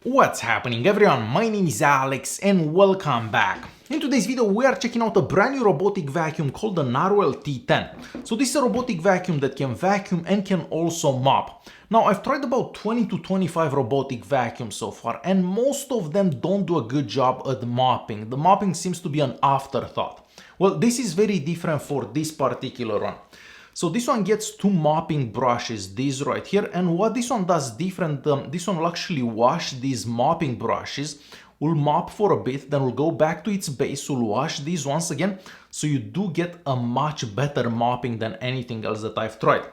What's happening everyone, my name is Alex and welcome back. In today's video we are checking out a brand new robotic vacuum called the Narwal T10. So this is a robotic vacuum that can vacuum and can also mop. Now I've tried about 20 to 25 robotic vacuums so far and most of them don't do a good job at mopping. The mopping seems to be an afterthought. Well, this is very different for this particular one. So this one gets two mopping brushes, these right here, and what this one does different, this one will actually wash these mopping brushes, will mop for a bit, then will go back to its base, will wash these once again, so you do get a much better mopping than anything else that I've tried.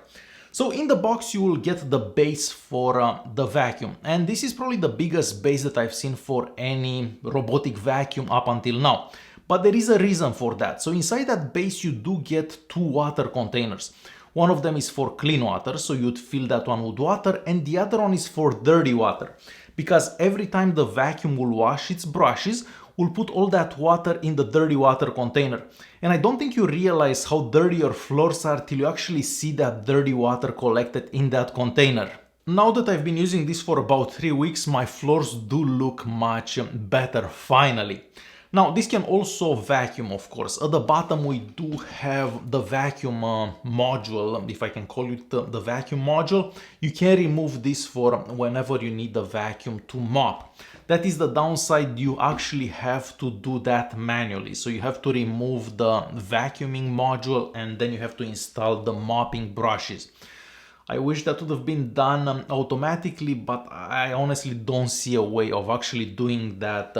So in the box you will get the base for the vacuum, and this is probably the biggest base that I've seen for any robotic vacuum up until now. But there is a reason for that. So inside that base you do get two water containers. One of them is for clean water, so you'd fill that one with water, and the other one is for dirty water. Because every time the vacuum will wash its brushes, we'll put all that water in the dirty water container. And I don't think you realize how dirty your floors are till you actually see that dirty water collected in that container. Now that I've been using this for about 3 weeks, my floors do look much better finally. Now this can also vacuum, of course. At the bottom we do have the vacuum module, if I can call it the vacuum module. You can remove this for whenever you need the vacuum to mop. That is the downside, you actually have to do that manually. So you have to remove the vacuuming module and then you have to install the mopping brushes. I wish that would have been done automatically, but I honestly don't see a way of actually doing that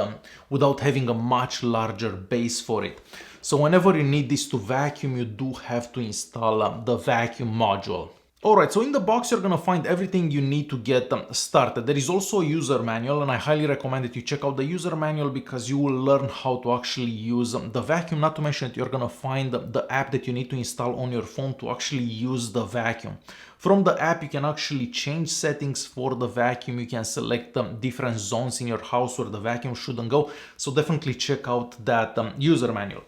without having a much larger base for it. So whenever you need this to vacuum, you do have to install the vacuum module. Alright, so in the box you're gonna find everything you need to get started. There is also a user manual, and I highly recommend that you check out the user manual because you will learn how to actually use the vacuum. Not to mention that you're gonna find the app that you need to install on your phone to actually use the vacuum. From the app you can actually change settings for the vacuum. You can select different zones in your house where the vacuum shouldn't go. So definitely check out that user manual.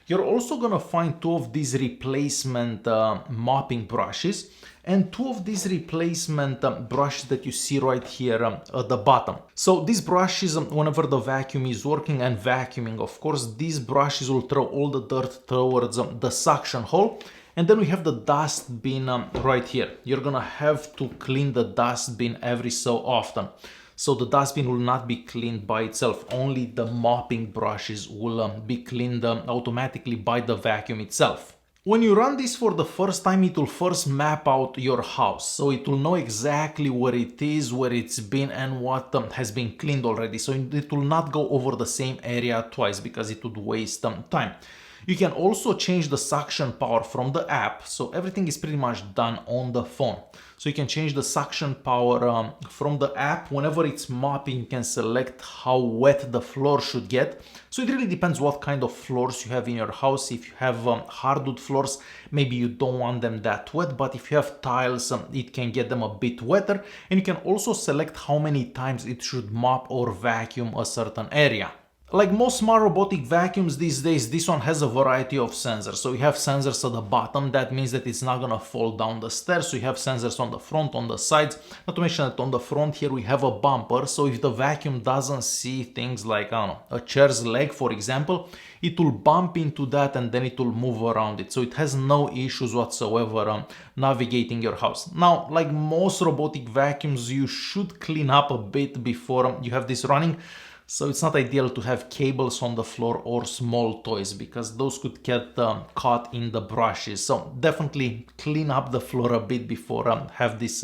You're also gonna find two of these replacement mopping brushes and two of these replacement brushes that you see right here at the bottom. So these brushes, whenever the vacuum is working and vacuuming, of course, these brushes will throw all the dirt towards the suction hole. And then we have the dustbin right here. You're gonna have to clean the dustbin every so often. So the dustbin will not be cleaned by itself, only the mopping brushes will be cleaned automatically by the vacuum itself. When you run this for the first time, it will first map out your house. So it will know exactly where it is, where it's been, and what has been cleaned already. So it will not go over the same area twice because it would waste time. You can also change the suction power from the app, so everything is pretty much done on the phone. So you can change the suction power from the app. Whenever it's mopping, you can select how wet the floor should get. So it really depends what kind of floors you have in your house. If you have hardwood floors, maybe you don't want them that wet, but if you have tiles, it can get them a bit wetter. And you can also select how many times it should mop or vacuum a certain area. Like most smart robotic vacuums these days, this one has a variety of sensors. So you have sensors at the bottom, that means that it's not gonna fall down the stairs. So you have sensors on the front, on the sides. Not to mention that on the front here we have a bumper. So if the vacuum doesn't see things like, I don't know, a chair's leg, for example, it will bump into that and then it will move around it. So it has no issues whatsoever navigating your house. Now, like most robotic vacuums, you should clean up a bit before you have this running. So it's not ideal to have cables on the floor or small toys because those could get caught in the brushes. So definitely clean up the floor a bit before have this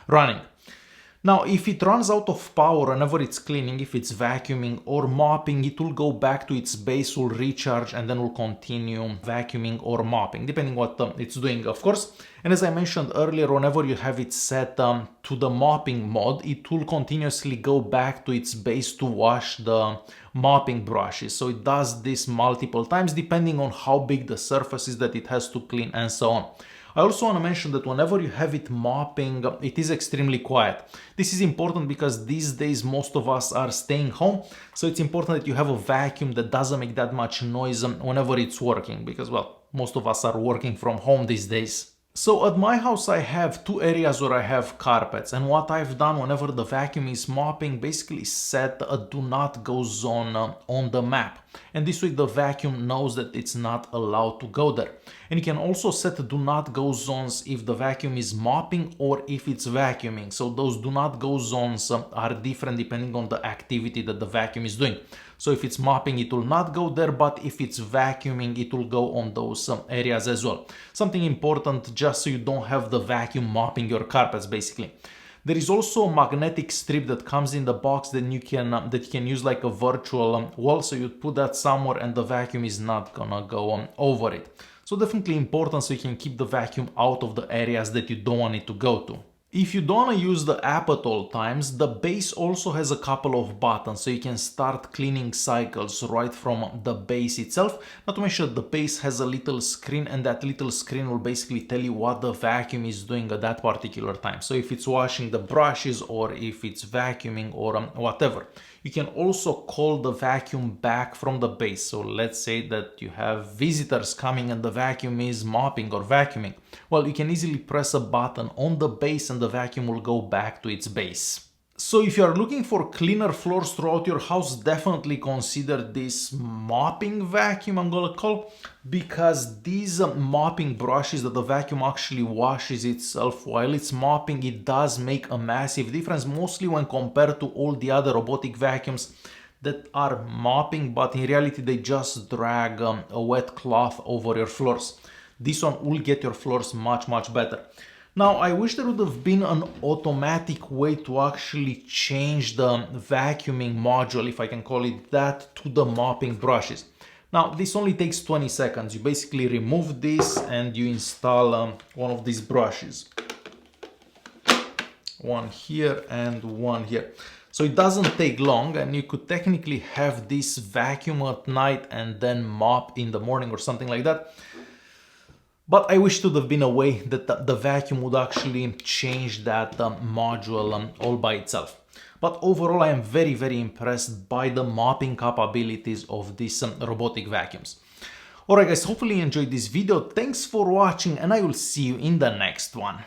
running. Now, if it runs out of power whenever it's cleaning, if it's vacuuming or mopping, it will go back to its base, will recharge, and then will continue vacuuming or mopping, depending what it's doing, of course. And as I mentioned earlier, whenever you have it set to the mopping mode, it will continuously go back to its base to wash the mopping brushes. So it does this multiple times, depending on how big the surface is that it has to clean and so on. I also want to mention that whenever you have it mopping, it is extremely quiet. This is important because these days most of us are staying home, so it's important that you have a vacuum that doesn't make that much noise whenever it's working because, well, most of us are working from home these days. So at my house I have two areas where I have carpets, and what I've done whenever the vacuum is mopping, basically set a do not go zone on the map, and this way the vacuum knows that it's not allowed to go there. And you can also set do not go zones if the vacuum is mopping or if it's vacuuming, so those do not go zones are different depending on the activity that the vacuum is doing. So if it's mopping, it will not go there, but if it's vacuuming, it will go on those areas as well. Something important, just so you don't have the vacuum mopping your carpets, basically. There is also a magnetic strip that comes in the box that you can use like a virtual wall, so you put that somewhere and the vacuum is not gonna go over it. So definitely important, so you can keep the vacuum out of the areas that you don't want it to go to. If you don't want to use the app at all times, the base also has a couple of buttons, so you can start cleaning cycles right from the base itself. Not to mention the base has a little screen, and that little screen will basically tell you what the vacuum is doing at that particular time. So if it's washing the brushes or if it's vacuuming or whatever. You can also call the vacuum back from the base. So let's say that you have visitors coming and the vacuum is mopping or vacuuming. Well, you can easily press a button on the base and the vacuum will go back to its base. So if you are looking for cleaner floors throughout your house, definitely consider this mopping vacuum, I'm gonna call, because these mopping brushes that the vacuum actually washes itself while it's mopping, it does make a massive difference, mostly when compared to all the other robotic vacuums that are mopping, but in reality they just drag a wet cloth over your floors. This one will get your floors much better. Now, I wish there would have been an automatic way to actually change the vacuuming module, if I can call it that, to the mopping brushes. Now, this only takes 20 seconds. You basically remove this and you install one of these brushes. One here and one here. So it doesn't take long, and you could technically have this vacuum at night and then mop in the morning or something like that. But I wish it would have been a way that the vacuum would actually change that module all by itself. But overall, I am very impressed by the mopping capabilities of these robotic vacuums. Alright guys, hopefully you enjoyed this video. Thanks for watching and I will see you in the next one.